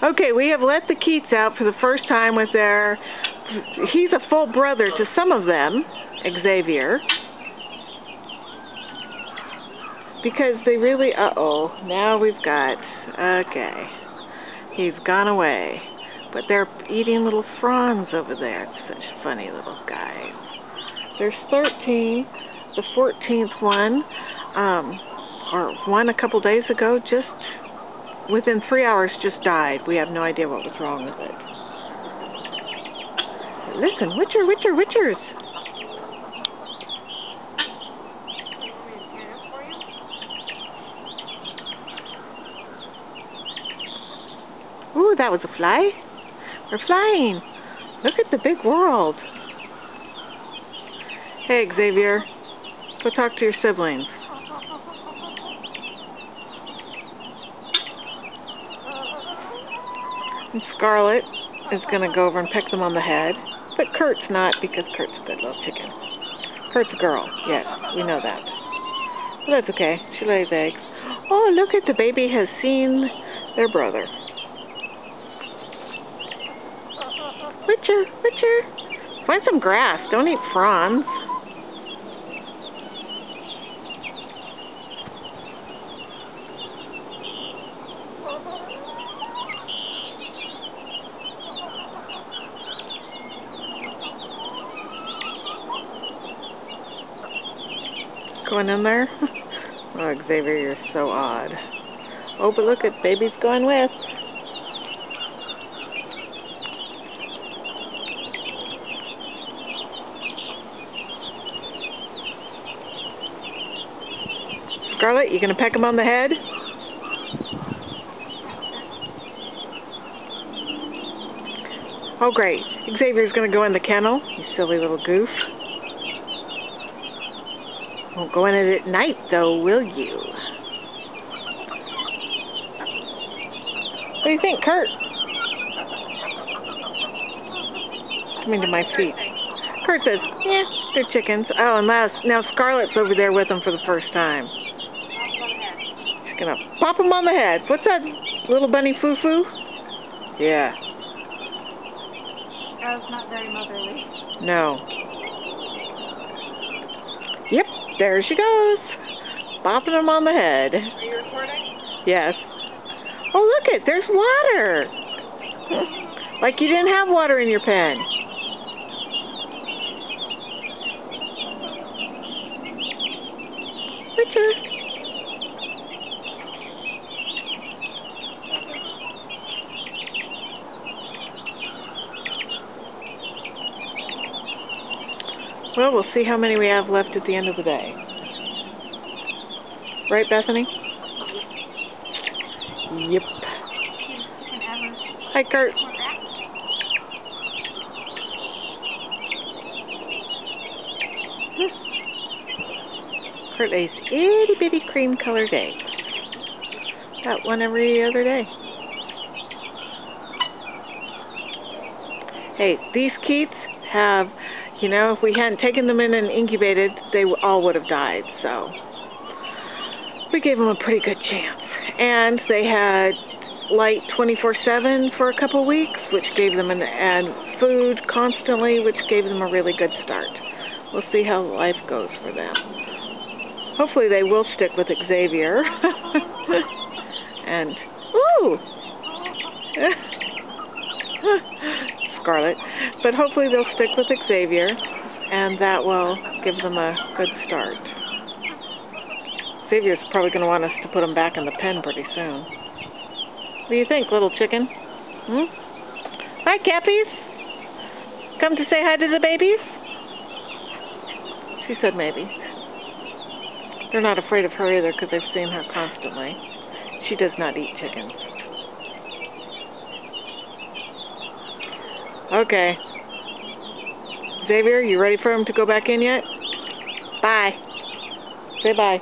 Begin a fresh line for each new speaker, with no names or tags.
Okay, we have let the Keats out for the first time with their... He's a full brother to some of them, Xavier. Because they really... Uh-oh. Now we've got... Okay. He's gone away. But they're eating little fronds over there. Such funny little guys. There's 13. The 14th one, or one a couple days ago, just within 3 hours just died. We have no idea what was wrong with it. Listen, witchers! Ooh, that was a fly. We're flying. Look at the big world. Hey, Xavier. Go talk to your siblings. And Scarlet is going to go over and peck them on the head. But Kurt's not, because Kurt's a good little chicken. Kurt's a girl. Yes, we know that. But that's okay. She lays eggs. Oh, look at the baby has seen their brother. Witcher. Find some grass. Don't eat fronds. Going in there? Oh, Xavier, you're so odd. Oh, but look at baby's going with. Scarlet, you gonna peck him on the head? Oh, great. Xavier's gonna go in the kennel, you silly little goof. Won't go in it at night, though, will you? What do you think, Kurt? Coming to my feet. Kurt says, yeah, they're chickens. Oh, and now Scarlet's over there with them for the first time. She's gonna pop him on the head. What's that, little bunny foo-foo? Yeah.
That was not very motherly.
No. Yep, there she goes. Bopping him on the head.
Are you recording?
Yes. Oh, look it, there's water. Like you didn't have water in your pen. Witcher. Well, we'll see how many we have left at the end of the day. Right, Bethany? Yep. Hi, Kurt. Kurt lays itty-bitty cream-colored eggs. Got one every other day. Hey, these Keats have... You know, if we hadn't taken them in and incubated, they all would have died, so we gave them a pretty good chance. And they had light 24/7 for a couple of weeks, which gave them and food constantly, which gave them a really good start. We'll see how life goes for them. Hopefully they will stick with Xavier. And, ooh! Scarlet, but hopefully they'll stick with Xavier, and that will give them a good start. Xavier's probably going to want us to put them back in the pen pretty soon. What do you think, little chicken? Hi, Cappies. Come to say hi to the babies? She said maybe. They're not afraid of her either because they've seen her constantly. She does not eat chickens. Okay. Xavier, you ready for him to go back in yet? Bye. Say bye.